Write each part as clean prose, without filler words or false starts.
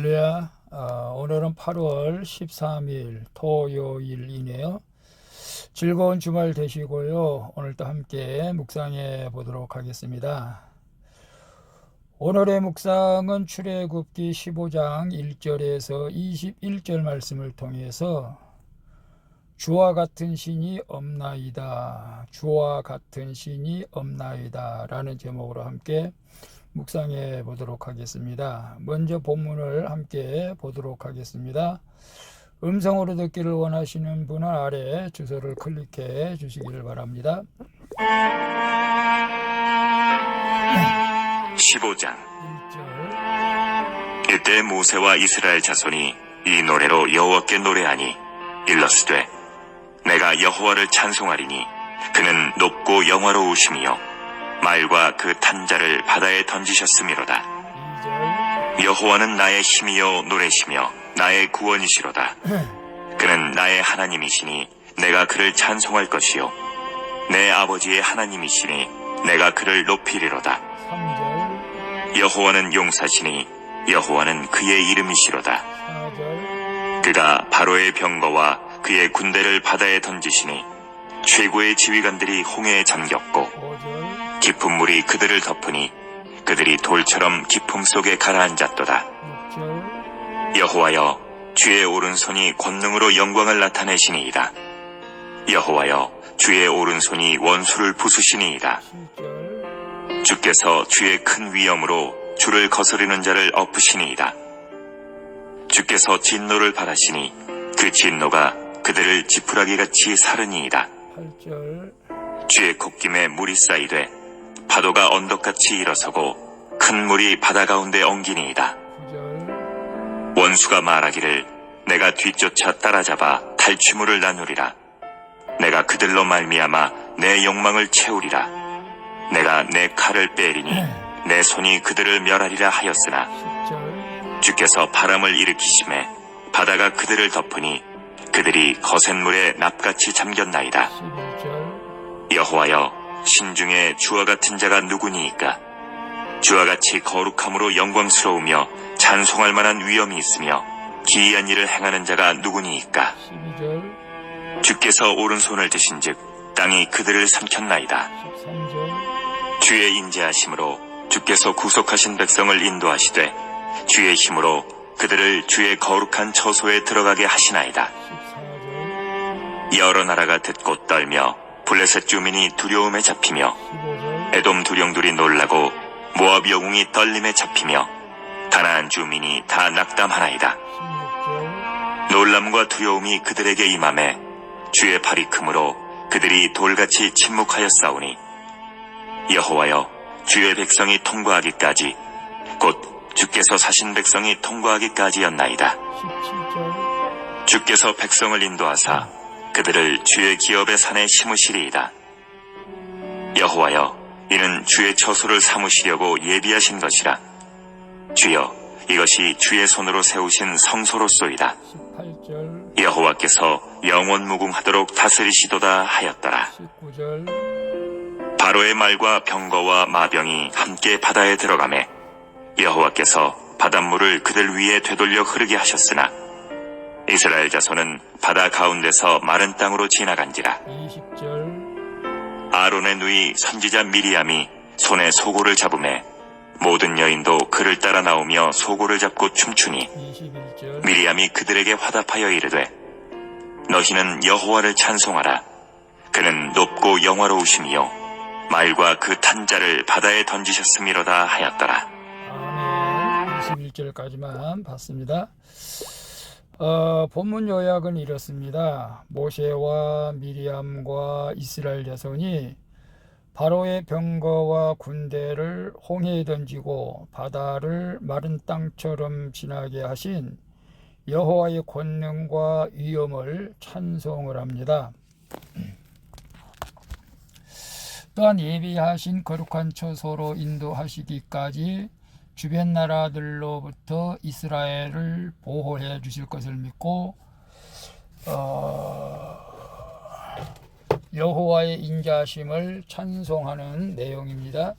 할렐루야. 오늘은 8월 13일 토요일이네요. 즐거운 주말 되시고요. 오늘도 함께 묵상해 보도록 하겠습니다. 오늘의 묵상은 출애굽기 15장 1절에서 21절 말씀을 통해서 주와 같은 신이 없나이다, 주와 같은 신이 없나이다 라는 제목으로 함께 묵상해 보도록 하겠습니다. 먼저 본문을 함께 보도록 하겠습니다. 음성으로 듣기를 원하시는 분은 아래 주소를 클릭해 주시기를 바랍니다. 15장 1절. 이때 모세와 이스라엘 자손이 이 노래로 여호와께 노래하니 일러스되 내가 여호와를 찬송하리니 그는 높고 영화로우심이요 말과 그 탄자를 바다에 던지셨음이로다. 2절. 여호와는 나의 힘이요 노래시며 나의 구원이시로다. 그는 나의 하나님이시니 내가 그를 찬송할 것이요 내 아버지의 하나님이시니 내가 그를 높이리로다. 3절. 여호와는 용사시니 여호와는 그의 이름이시로다. 4절. 그가 바로의 병거와 그의 군대를 바다에 던지시니 최고의 지휘관들이 홍해에 잠겼고 5절. 깊은 물이 그들을 덮으니 그들이 돌처럼 깊음 속에 가라앉았도다. 6절. 여호와여 주의 오른손이 권능으로 영광을 나타내시니이다. 여호와여 주의 오른손이 원수를 부수시니이다. 7절. 주께서 주의 큰 위엄으로 주를 거스르는 자를 엎으시니이다. 주께서 진노를 바라시니 그 진노가 그들을 지푸라기같이 사르니이다. 8절. 주의 콧김에 물이 쌓이되 파도가 언덕같이 일어서고 큰 물이 바다 가운데 엉기니이다. 9절. 원수가 말하기를 내가 뒤쫓아 따라잡아 탈취물을 나누리라. 내가 그들로 말미암아 내 욕망을 채우리라. 내가 내 칼을 빼리니 내 손이 그들을 멸하리라 하였으나 10절. 주께서 바람을 일으키심에 바다가 그들을 덮으니 그들이 거센 물에 납같이 잠겼나이다. 11절. 여호와여 신중에 주와 같은 자가 누구니이까? 주와 같이 거룩함으로 영광스러우며 찬송할 만한 위엄이 있으며 기이한 일을 행하는 자가 누구니이까? 12절. 주께서 오른손을 드신즉 땅이 그들을 삼켰나이다. 13절. 주의 인자하심으로 주께서 구속하신 백성을 인도하시되 주의 힘으로 그들을 주의 거룩한 처소에 들어가게 하시나이다. 14절. 여러 나라가 듣고 떨며 블레셋 주민이 두려움에 잡히며 15절. 에돔 두령들이 놀라고 모압 영웅이 떨림에 잡히며 가나안 주민이 다 낙담하나이다. 16절. 놀람과 두려움이 그들에게 임함에 주의 팔이 크므로 그들이 돌같이 침묵하였사오니 여호와여 주의 백성이 통과하기까지 곧 주께서 사신 백성이 통과하기까지였나이다. 17절. 주께서 백성을 인도하사 그들을 주의 기업의 산에 심으시리이다. 여호와여 이는 주의 처소를 삼으시려고 예비하신 것이라. 주여 이것이 주의 손으로 세우신 성소로소이다. 18절. 여호와께서 영원 무궁하도록 다스리시도다 하였더라. 19절. 바로의 말과 병거와 마병이 함께 바다에 들어가매 여호와께서 바닷물을 그들 위에 되돌려 흐르게 하셨으나 이스라엘 자손은 바다 가운데서 마른 땅으로 지나간지라. 20절. 아론의 누이 선지자 미리암이 손에 소고를 잡음에 모든 여인도 그를 따라 나오며 소고를 잡고 춤추니 21절. 미리암이 그들에게 화답하여 이르되 너희는 여호와를 찬송하라. 그는 높고 영화로우심이요 말과 그 탄자를 바다에 던지셨음이로다 하였더라. 아멘. 21절까지만 봤습니다. 본문 요약은 이렇습니다. 모세와 미리암과 이스라엘 자손이 바로의 병거와 군대를 홍해에 던지고 바다를 마른 땅처럼 지나게 하신 여호와의 권능과 위엄을 찬송을 합니다. 또한 예비하신 거룩한 처소로 인도하시기까지 주변 나라들로부터 이스라엘을 보호해 주실 것을 믿고 여호와의 인자하심을 찬송하는 내용입니다.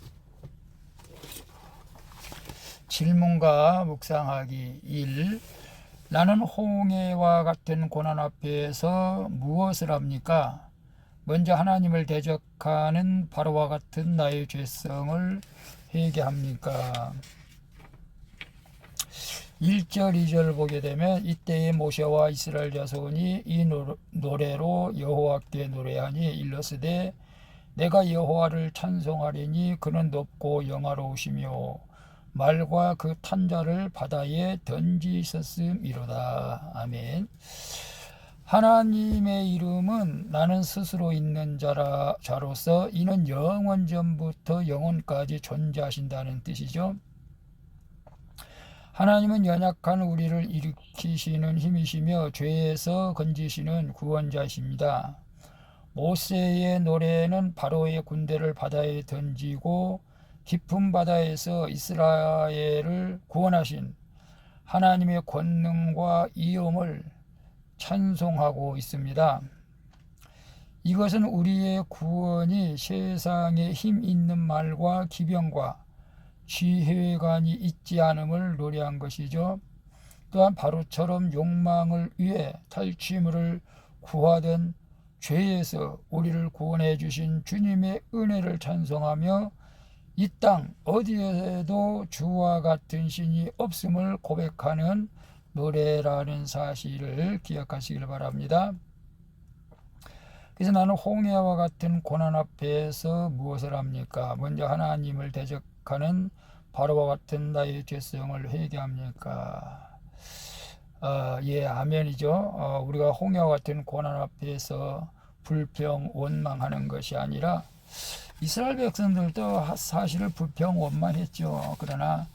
질문과 묵상하기 1. 나는 홍해와 같은 고난 앞에서 무엇을 합니까? 먼저 하나님을 대적하는 바로와 같은 나의 죄성을 회개합니까? 1절 2절 보게 되면 이때에 모세와 이스라엘 자손이 이 노래로 여호와께 노래하니 일러스되 내가 여호와를 찬송하리니 그는 높고 영화로우시며 말과 그 탄자를 바다에 던지셨음이로다. 아멘. 하나님의 이름은 나는 스스로 있는 자로서 이는 영원 전부터 영원까지 존재하신다는 뜻이죠. 하나님은 연약한 우리를 일으키시는 힘이시며 죄에서 건지시는 구원자이십니다. 모세의 노래는 바로의 군대를 바다에 던지고 깊은 바다에서 이스라엘을 구원하신 하나님의 권능과 이음을 찬송하고 있습니다. 이것은 우리의 구원이 세상에 힘 있는 말과 기병과 지휘관이 있지 않음을 노래한 것이죠. 또한 바로처럼 욕망을 위해 탈취물을 구하던 죄에서 우리를 구원해 주신 주님의 은혜를 찬송하며 이 땅 어디에도 주와 같은 신이 없음을 고백하는 노래라는 사실을 기억하시길 바랍니다. 그래서 나는 홍해와 같은 고난 앞에서 무엇을 합니까? 먼저 하나님을 대적하는 바로와 같은 나의 죄성을 회개합니까? 예, 아멘이죠. 우리가 홍해와 같은 고난 앞에서 불평, 원망하는 것이 아니라 이스라엘 백성들도 사실을 불평, 원망했죠. 그러나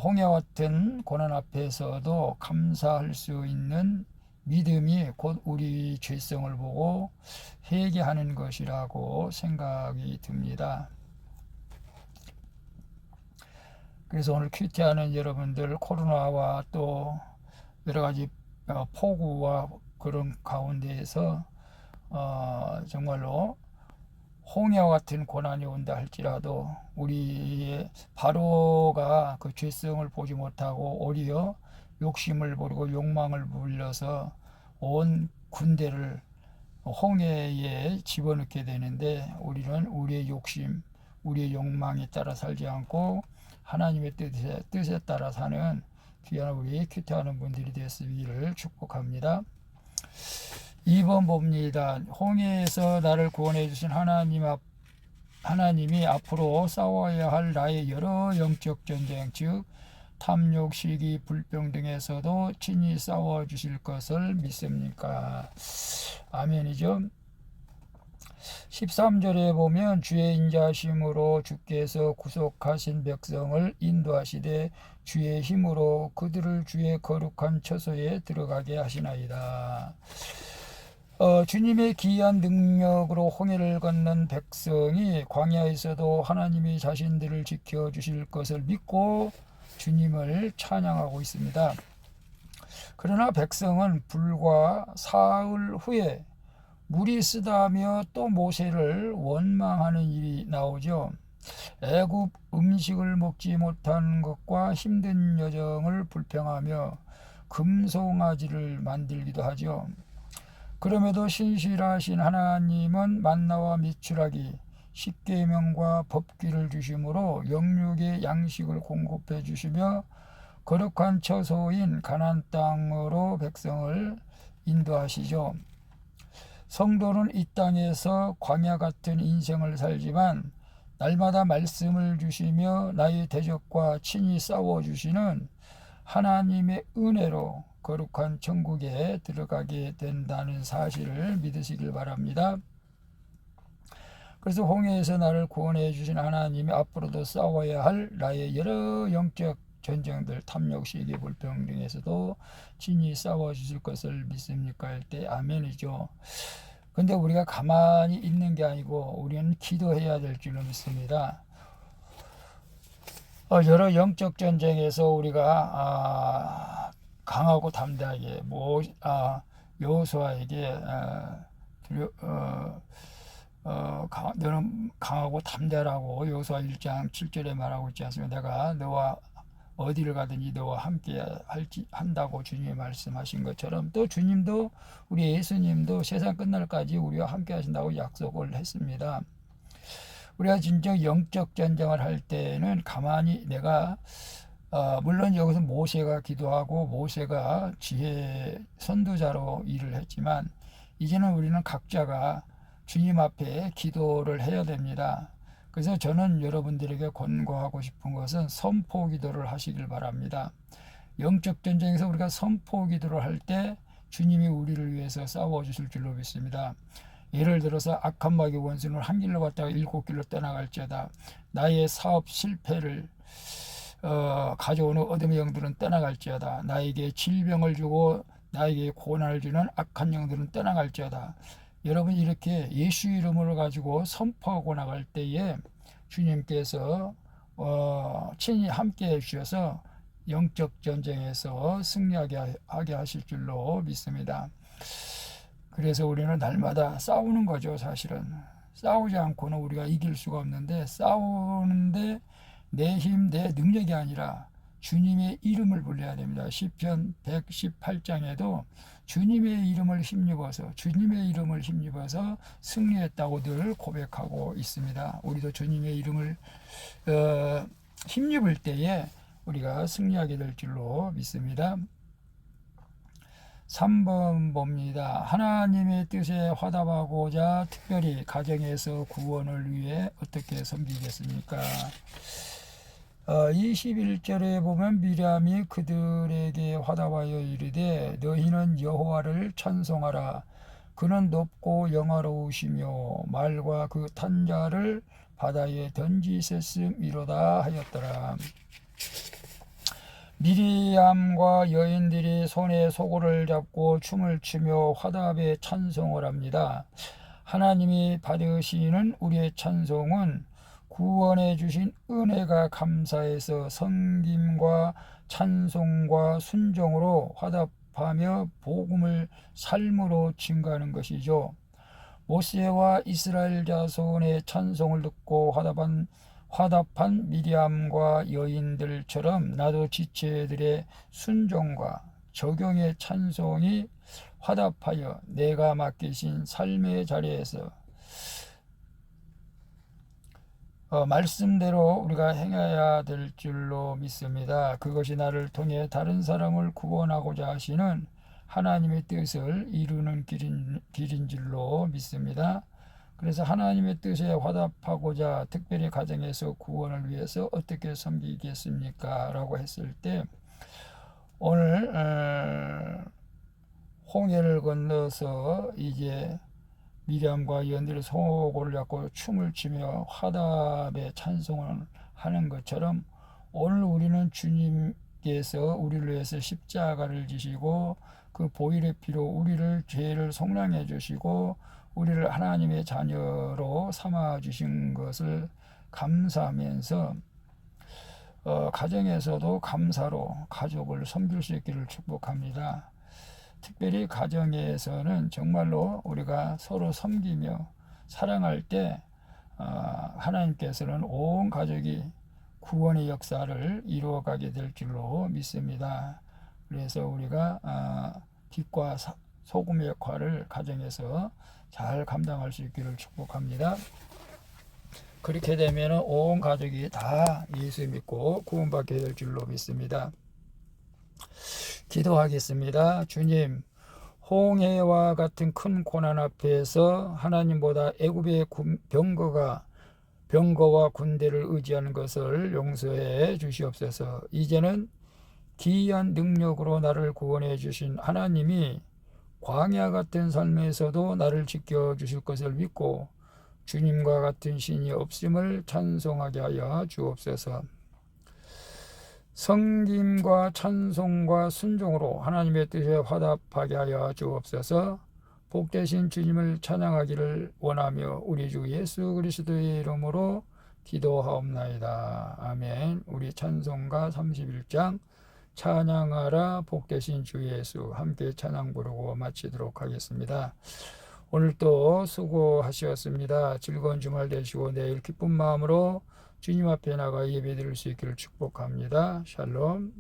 홍해와 같은 고난 앞에서도 감사할 수 있는 믿음이 곧 우리 죄성을 보고 회개하는 것이라고 생각이 듭니다. 그래서 오늘 큐티하는 여러분들, 코로나와 또 여러 가지 폭우와 그런 가운데에서 정말로 홍해와 같은 고난이 온다 할지라도 우리의 바로가 그 죄성을 보지 못하고 오히려 욕심을 부리고 욕망을 불려서 온 군대를 홍해에 집어넣게 되는데 우리는 우리의 욕심, 우리의 욕망에 따라 살지 않고 하나님의 뜻에 따라 사는 귀한 우리 큐티하는 분들이 되시기를 축복합니다. 2번 봅니다. 홍해에서 나를 구원해 주신 하나님이 앞으로 싸워야 할 나의 여러 영적 전쟁, 즉 탐욕, 시기, 불평 등에서도 친히 싸워 주실 것을 믿습니까? 아멘이죠. 13절에 보면 주의 인자하심으로 주께서 구속하신 백성을 인도하시되 주의 힘으로 그들을 주의 거룩한 처소에 들어가게 하시나이다. 주님의 기이한 능력으로 홍해를 건넌 백성이 광야에서도 하나님이 자신들을 지켜주실 것을 믿고 주님을 찬양하고 있습니다. 그러나 백성은 불과 사흘 후에 물이 쓰다며 또 모세를 원망하는 일이 나오죠. 애굽 음식을 먹지 못하는 것과 힘든 여정을 불평하며 금송아지를 만들기도 하죠. 그럼에도 신실하신 하나님은 만나와 미추라기, 십계명과 법규를 주심으로 영육의 양식을 공급해 주시며 거룩한 처소인 가나안 땅으로 백성을 인도하시죠. 성도는 이 땅에서 광야 같은 인생을 살지만 날마다 말씀을 주시며 나의 대적과 친히 싸워주시는 하나님의 은혜로 거룩한 천국에 들어가게 된다는 사실을 믿으시길 바랍니다. 그래서 홍해에서 나를 구원해 주신 하나님이 앞으로도 싸워야 할 나의 여러 영적 전쟁들, 탐욕, 시기, 불평 등에서도 친히 싸워주실 것을 믿습니까? 할 때 아멘이죠. 근데 우리가 가만히 있는 게 아니고 우리는 기도해야 될 줄로 믿습니다. 여러 영적 전쟁에서 우리가 강하고 담대하게 여호수아에게 너는 강하고 담대하라고 여호수아 1장 7절에 말하고 있지 않습니까? 내가 너와 어디를 가든지 너와 함께 한다고 주님이 말씀하신 것처럼, 또 주님도, 우리 예수님도 세상 끝날까지 우리와 함께 하신다고 약속을 했습니다. 우리가 진정 영적 전쟁을 할 때는 가만히 내가 물론 여기서 모세가 기도하고 모세가 지혜 선도자로 일을 했지만, 이제는 우리는 각자가 주님 앞에 기도를 해야 됩니다. 그래서 저는 여러분들에게 권고하고 싶은 것은 선포 기도를 하시길 바랍니다. 영적 전쟁에서 우리가 선포 기도를 할 때 주님이 우리를 위해서 싸워주실 줄로 믿습니다. 예를 들어서 악한 마귀 원수는 한 길로 갔다가 7길로 떠나갈지어다. 나의 사업 실패를 가져오는 어둠의 영들은 떠나갈지어다. 나에게 질병을 주고 나에게 고난을 주는 악한 영들은 떠나갈지어다. 여러분, 이렇게 예수 이름을 가지고 선포하고 나갈 때에 주님께서 친히 함께 해주셔서 영적 전쟁에서 승리하게 하실 줄로 믿습니다. 그래서 우리는 날마다 싸우는 거죠. 사실은 싸우지 않고는 우리가 이길 수가 없는데, 싸우는데 내 힘, 내 능력이 아니라 주님의 이름을 불러야 됩니다. 시편 118장에도 주님의 이름을 힘입어서 승리했다고 늘 고백하고 있습니다. 우리도 주님의 이름을 힘입을 때에 우리가 승리하게 될 줄로 믿습니다. 3번 봅니다. 하나님의 뜻에 화답하고자 특별히 가정에서 구원을 위해 어떻게 섬기겠습니까? 21절에 보면 미리암이 그들에게 화답하여 이르되 너희는 여호와를 찬송하라. 그는 높고 영화로우시며 말과 그 탄자를 바다에 던지셨음이로다 하였더라. 미리암과 여인들이 손에 소고를 잡고 춤을 추며 화답에 찬송을 합니다. 하나님이 받으시는 우리의 찬송은 구원해 주신 은혜가 감사해서 섬김과 찬송과 순종으로 화답하며 복음을 삶으로 증거하는 것이죠. 모세와 이스라엘 자손의 찬송을 듣고 화답한 미리암과 여인들처럼 나도 지체들의 순종과 적용의 찬송이 화답하여 내가 맡기신 삶의 자리에서 말씀대로 우리가 행해야 될 줄로 믿습니다. 그것이 나를 통해 다른 사람을 구원하고자 하시는 하나님의 뜻을 이루는 길인 줄로 믿습니다. 그래서 하나님의 뜻에 화답하고자 특별히 가정에서 구원을 위해서 어떻게 섬기겠습니까? 라고 했을 때, 오늘 홍해를 건너서 이제 미리암과 여인들이 소고를 잡고 춤을 추며 화답의 찬송을 하는 것처럼, 오늘 우리는 주님께서 우리를 위해서 십자가를 지시고 그 보혈의 피로 우리를 죄를 속량해 주시고 우리를 하나님의 자녀로 삼아 주신 것을 감사하면서 가정에서도 감사로 가족을 섬길 수 있기를 축복합니다. 특별히 가정에서는 정말로 우리가 서로 섬기며 사랑할 때 하나님께서는 온 가족이 구원의 역사를 이루어가게 될 줄로 믿습니다. 그래서 우리가 빛과 소금의 역할을 가정에서 잘 감당할 수 있기를 축복합니다. 그렇게 되면 온 가족이 다 예수 믿고 구원받게 될 줄로 믿습니다. 기도하겠습니다. 주님, 홍해와 같은 큰 고난 앞에서 하나님보다 애굽의 병거와 군대를 의지하는 것을 용서해 주시옵소서. 이제는 기이한 능력으로 나를 구원해 주신 하나님이 광야 같은 삶에서도 나를 지켜주실 것을 믿고 주님과 같은 신이 없음을 찬송하게 하여 주옵소서. 섬김과 찬송과 순종으로 하나님의 뜻에 화답하게 하여 주옵소서. 복되신 주님을 찬양하기를 원하며 우리 주 예수 그리스도의 이름으로 기도하옵나이다. 아멘. 우리 찬송가 31장 찬양하라 복되신 주 예수 함께 찬양 부르고 마치도록 하겠습니다. 오늘 또 수고하셨습니다. 즐거운 주말 되시고 내일 기쁜 마음으로 주님 앞에 나가 예배드릴 수 있기를 축복합니다. 샬롬.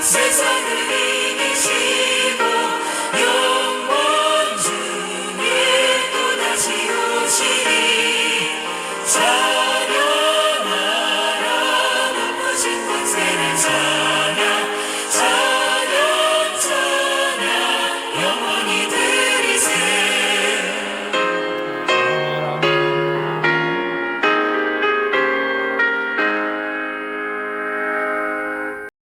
세상을